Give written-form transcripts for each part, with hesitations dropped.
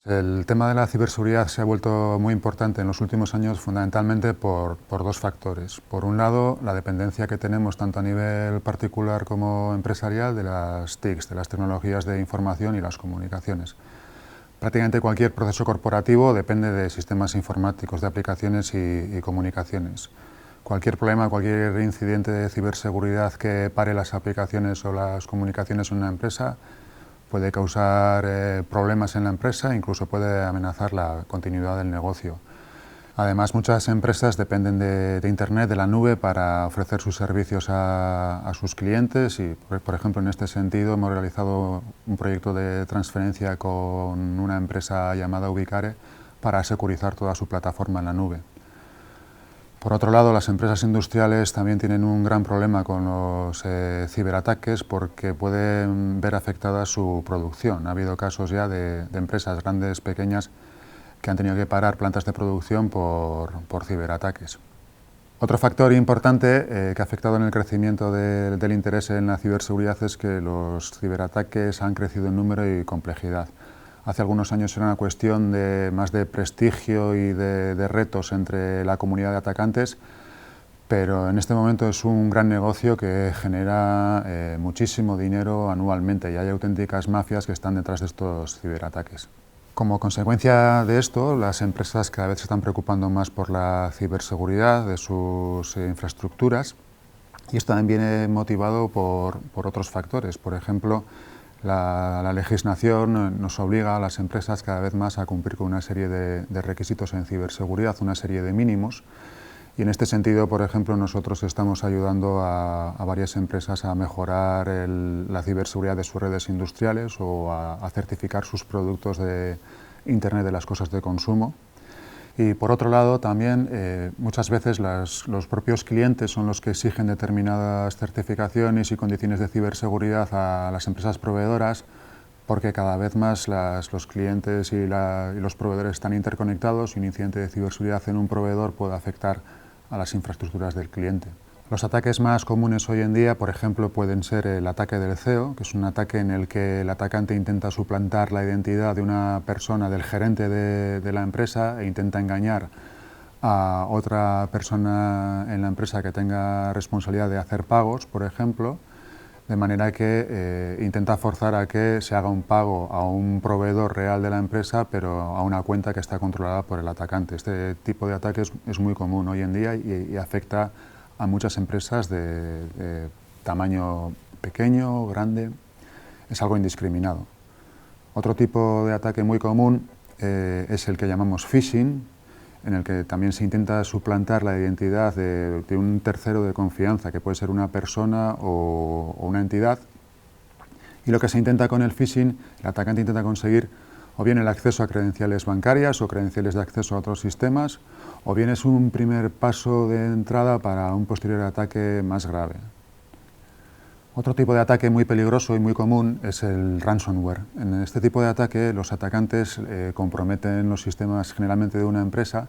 El tema de la ciberseguridad se ha vuelto muy importante en los últimos años fundamentalmente por dos factores. Por un lado, la dependencia que tenemos tanto a nivel particular como empresarial de las TICs, de las tecnologías de información y las comunicaciones. Prácticamente cualquier proceso corporativo depende de sistemas informáticos, de aplicaciones y comunicaciones. Cualquier problema, cualquier incidente de ciberseguridad que pare las aplicaciones o las comunicaciones en una empresa puede causar problemas en la empresa, incluso puede amenazar la continuidad del negocio. Además, muchas empresas dependen de Internet, de la nube, para ofrecer sus servicios a sus clientes y, por ejemplo, en este sentido hemos realizado un proyecto de transferencia con una empresa llamada Ubicare para securizar toda su plataforma en la nube. Por otro lado, las empresas industriales también tienen un gran problema con los ciberataques porque pueden ver afectada su producción. Ha habido casos ya de empresas grandes, pequeñas, que han tenido que parar plantas de producción por ciberataques. Otro factor importante que ha afectado en el crecimiento del interés en la ciberseguridad es que los ciberataques han crecido en número y complejidad. Hace algunos años era una cuestión más de prestigio y de retos entre la comunidad de atacantes, pero en este momento es un gran negocio que genera muchísimo dinero anualmente y hay auténticas mafias que están detrás de estos ciberataques. Como consecuencia de esto, las empresas cada vez se están preocupando más por la ciberseguridad de sus infraestructuras y esto también viene motivado por otros factores. Por ejemplo, la legislación nos obliga a las empresas cada vez más a cumplir con una serie de requisitos en ciberseguridad, una serie de mínimos. Y en este sentido, por ejemplo, nosotros estamos ayudando a varias empresas a mejorar la ciberseguridad de sus redes industriales o a certificar sus productos de Internet de las cosas de consumo. Y por otro lado, también muchas veces los propios clientes son los que exigen determinadas certificaciones y condiciones de ciberseguridad a las empresas proveedoras, porque cada vez más los clientes y los proveedores están interconectados y un incidente de ciberseguridad en un proveedor puede afectar a las infraestructuras del cliente. Los ataques más comunes hoy en día, por ejemplo, pueden ser el ataque del CEO, que es un ataque en el que el atacante intenta suplantar la identidad de una persona, del gerente de la empresa, e intenta engañar a otra persona en la empresa que tenga responsabilidad de hacer pagos, por ejemplo, de manera que intenta forzar a que se haga un pago a un proveedor real de la empresa, pero a una cuenta que está controlada por el atacante. Este tipo de ataques es muy común hoy en día y afecta a muchas empresas de tamaño pequeño, grande, es algo indiscriminado. Otro tipo de ataque muy común es el que llamamos phishing, en el que también se intenta suplantar la identidad de un tercero de confianza, que puede ser una persona o una entidad. Y lo que se intenta con el phishing, el atacante intenta conseguir o bien el acceso a credenciales bancarias o credenciales de acceso a otros sistemas, o bien es un primer paso de entrada para un posterior ataque más grave. Otro tipo de ataque muy peligroso y muy común es el ransomware. En este tipo de ataque los atacantes comprometen los sistemas generalmente de una empresa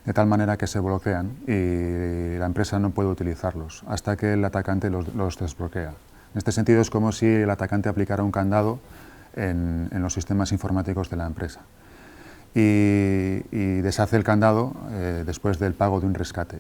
de tal manera que se bloquean y la empresa no puede utilizarlos hasta que el atacante los desbloquea. En este sentido es como si el atacante aplicara un candado en los sistemas informáticos de la empresa y deshace el candado después del pago de un rescate.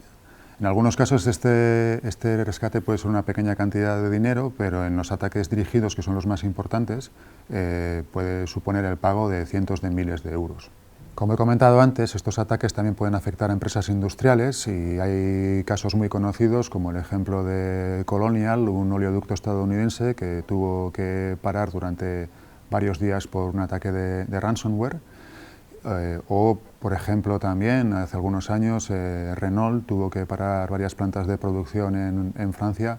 En algunos casos este rescate puede ser una pequeña cantidad de dinero, pero en los ataques dirigidos, que son los más importantes, puede suponer el pago de cientos de miles de euros. Como he comentado antes, estos ataques también pueden afectar a empresas industriales y hay casos muy conocidos como el ejemplo de Colonial, un oleoducto estadounidense que tuvo que parar durante varios días por un ataque de ransomware. O, por ejemplo, también hace algunos años Renault tuvo que parar varias plantas de producción en Francia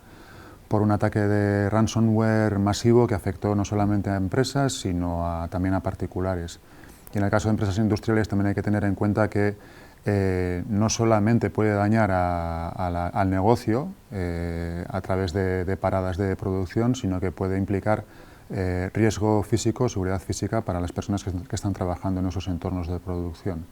por un ataque de ransomware masivo que afectó no solamente a empresas, sino también a particulares. Y en el caso de empresas industriales también hay que tener en cuenta que no solamente puede dañar al negocio a través de paradas de producción, sino que puede implicar riesgo físico, seguridad física para las personas que están trabajando en esos entornos de producción.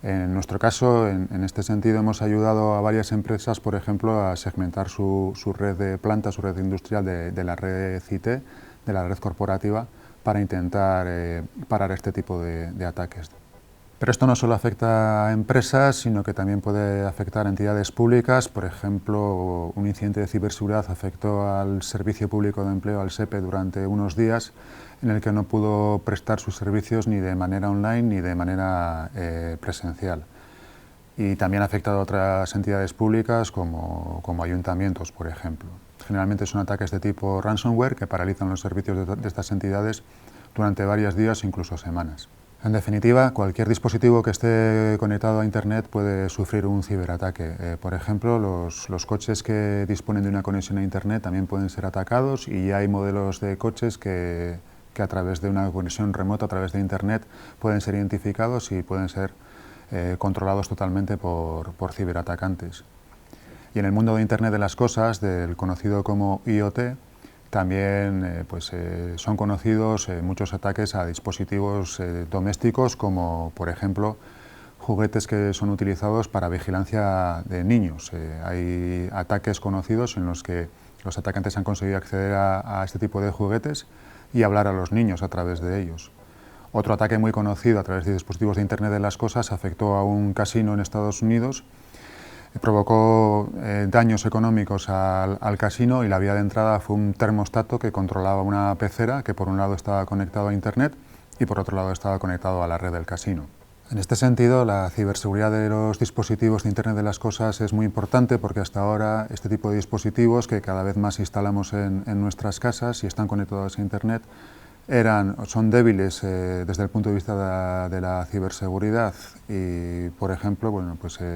En nuestro caso, en este sentido, hemos ayudado a varias empresas, por ejemplo, a segmentar su red de plantas, su red industrial de la red CIT, de la red corporativa, para intentar parar este tipo de ataques. Pero esto no solo afecta a empresas, sino que también puede afectar a entidades públicas. Por ejemplo, un incidente de ciberseguridad afectó al Servicio Público de Empleo, al SEPE, durante unos días, en el que no pudo prestar sus servicios ni de manera online ni de manera presencial. Y también ha afectado a otras entidades públicas como ayuntamientos, por ejemplo. Generalmente son ataques de tipo ransomware que paralizan los servicios de estas entidades durante varios días o incluso semanas. En definitiva, cualquier dispositivo que esté conectado a Internet puede sufrir un ciberataque. Por ejemplo, los coches que disponen de una conexión a Internet también pueden ser atacados, y hay modelos de coches que a través de una conexión remota, a través de Internet, pueden ser identificados y pueden ser controlados totalmente por ciberatacantes. Y en el mundo de Internet de las cosas, del conocido como IoT, también son conocidos muchos ataques a dispositivos domésticos, como por ejemplo juguetes que son utilizados para vigilancia de niños. Hay ataques conocidos en los que los atacantes han conseguido acceder a este tipo de juguetes y hablar a los niños a través de ellos. Otro ataque muy conocido a través de dispositivos de Internet de las cosas afectó a un casino en Estados Unidos. Provocó daños económicos al casino, y la vía de entrada fue un termostato que controlaba una pecera que por un lado estaba conectado a Internet y por otro lado estaba conectado a la red del casino. En este sentido, la ciberseguridad de los dispositivos de Internet de las cosas es muy importante, porque hasta ahora este tipo de dispositivos que cada vez más instalamos en nuestras casas y están conectados a Internet son débiles desde el punto de vista de la ciberseguridad, y, por ejemplo,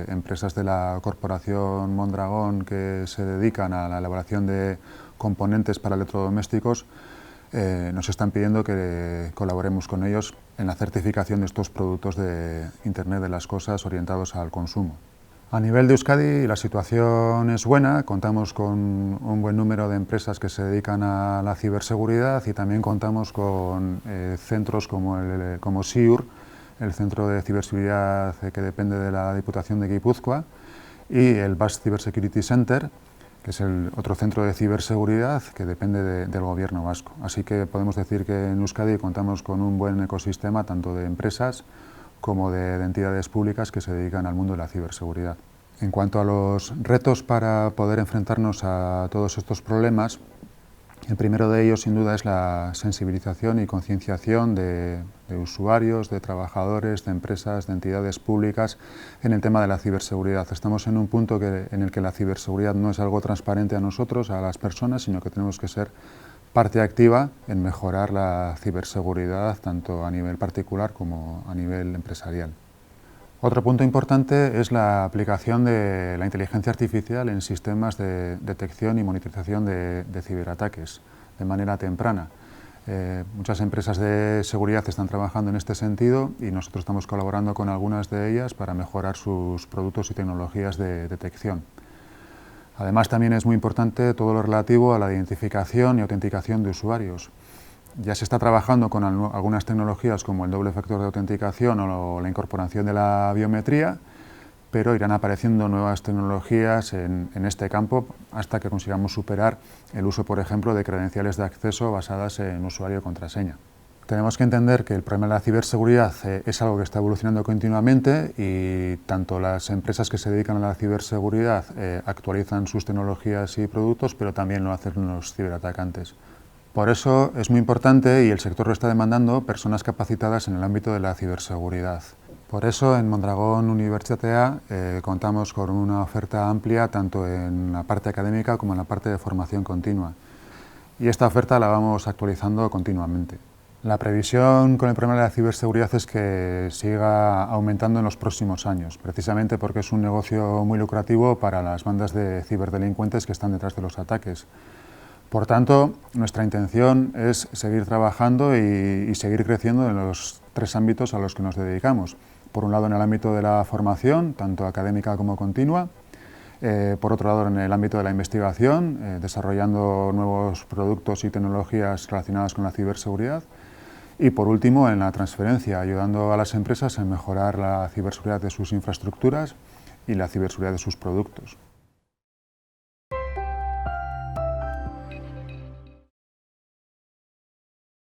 empresas de la corporación Mondragón que se dedican a la elaboración de componentes para electrodomésticos nos están pidiendo que colaboremos con ellos en la certificación de estos productos de Internet de las cosas orientados al consumo. A nivel de Euskadi la situación es buena, contamos con un buen número de empresas que se dedican a la ciberseguridad, y también contamos con centros como SIUR, el Centro de Ciberseguridad que depende de la Diputación de Guipúzcoa, y el Basque Cyber Security Center, que es el otro centro de ciberseguridad que depende del Gobierno vasco. Así que podemos decir que en Euskadi contamos con un buen ecosistema tanto de empresas como de entidades públicas que se dedican al mundo de la ciberseguridad. En cuanto a los retos para poder enfrentarnos a todos estos problemas, el primero de ellos sin duda es la sensibilización y concienciación de usuarios, de trabajadores, de empresas, de entidades públicas en el tema de la ciberseguridad. Estamos en un punto en el que la ciberseguridad no es algo transparente a nosotros, a las personas, sino que tenemos que ser parte activa en mejorar la ciberseguridad tanto a nivel particular como a nivel empresarial. Otro punto importante es la aplicación de la inteligencia artificial en sistemas de detección y monitorización de ciberataques de manera temprana. Muchas empresas de seguridad están trabajando en este sentido, y nosotros estamos colaborando con algunas de ellas para mejorar sus productos y tecnologías de detección. Además, también es muy importante todo lo relativo a la identificación y autenticación de usuarios. Ya se está trabajando con algunas tecnologías como el doble factor de autenticación o la incorporación de la biometría, pero irán apareciendo nuevas tecnologías en este campo hasta que consigamos superar el uso, por ejemplo, de credenciales de acceso basadas en usuario y contraseña. Tenemos que entender que el problema de la ciberseguridad es algo que está evolucionando continuamente, y tanto las empresas que se dedican a la ciberseguridad actualizan sus tecnologías y productos, pero también lo hacen los ciberatacantes. Por eso es muy importante, y el sector lo está demandando, personas capacitadas en el ámbito de la ciberseguridad. Por eso en Mondragón Unibertsitatea contamos con una oferta amplia tanto en la parte académica como en la parte de formación continua. Y esta oferta la vamos actualizando continuamente. La previsión con el problema de la ciberseguridad es que siga aumentando en los próximos años, precisamente porque es un negocio muy lucrativo para las bandas de ciberdelincuentes que están detrás de los ataques. Por tanto, nuestra intención es seguir trabajando y seguir creciendo en los tres ámbitos a los que nos dedicamos. Por un lado, en el ámbito de la formación, tanto académica como continua. Por otro lado, en el ámbito de la investigación, desarrollando nuevos productos y tecnologías relacionadas con la ciberseguridad. Y por último, en la transferencia, ayudando a las empresas en mejorar la ciberseguridad de sus infraestructuras y la ciberseguridad de sus productos.